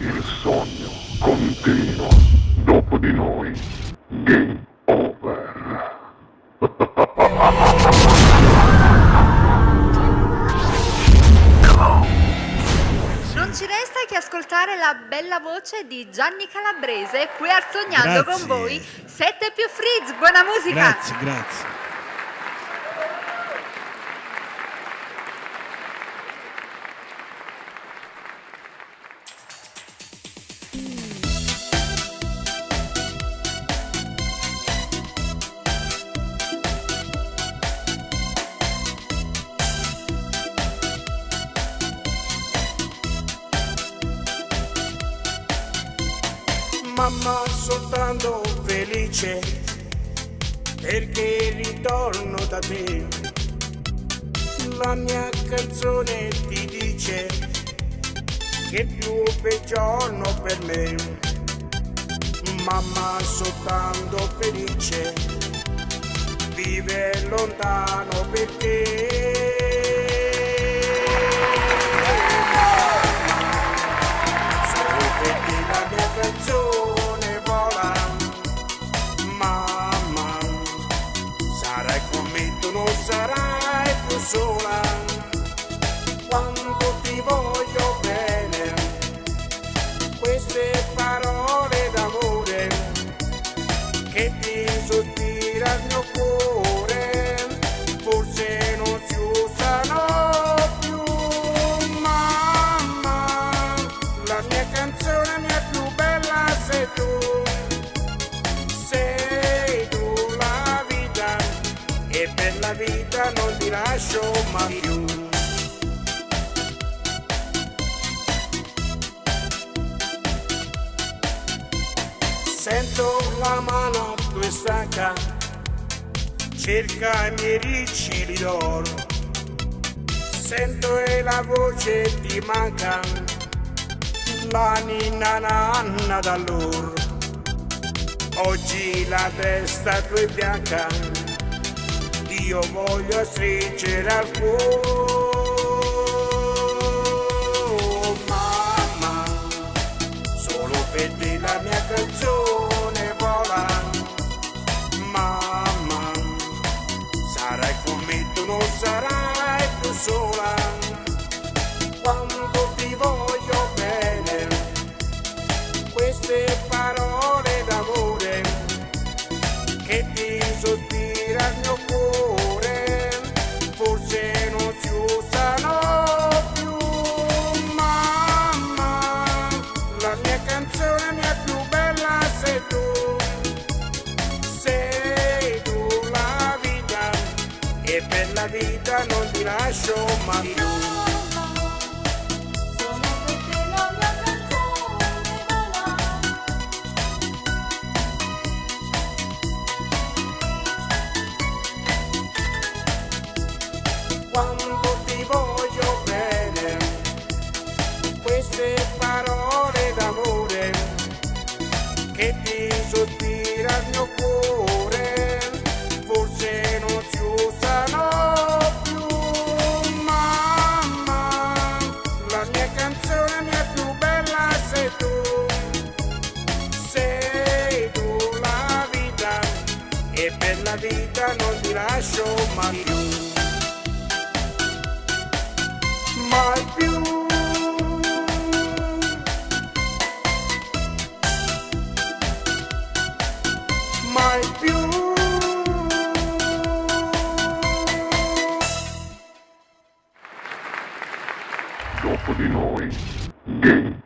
Il sogno continua. Dopo di noi, game over. Non ci resta che ascoltare la bella voce di Gianni Calabrese qui a Sognando Grazie. con voi. 7 più Frizz, buona musica! Grazie. Mamma soltanto felice perché ritorno da te. La mia canzone ti dice che è più bel giorno per me. Mamma soltanto felice vive lontano perché solo perché la mia canzone vola. Mamma, sarai con me, tu non sarai più sola. Quando ti voglio bene, queste parole d'amore che ti sospira il mio cuore, forse non si usano più. Mamma, la mia canzone mia più bella sei tu. Sei tu la vita e per la vita non ti lascio mai più. Sento la mano tua stanca, cerca i miei ricci d'oro. Sento e la voce ti manca, la ninna nanna d'allora. Oggi la testa tua è bianca, io voglio stringere al cuore. Mamma, solo per te la mia canzone vola. Mamma, sarai con me, tu non sarai più sola. Quando ti voglio bene, queste parole d'amore che ti sospira il mio cuore, forse non si usano più. Mamma, la mia canzone mia più bella sei tu. Sei tu la vita e per la vita non ti lascio mai più. Quando ti voglio bene, queste parole d'amore che ti sospira il mio cuore, forse non si usano più. Mamma, la mia canzone mia più bella sei tu. Sei tu la vita e per la vita non ti lascio mai più. Mai più. Mai più. Dopo di noi, game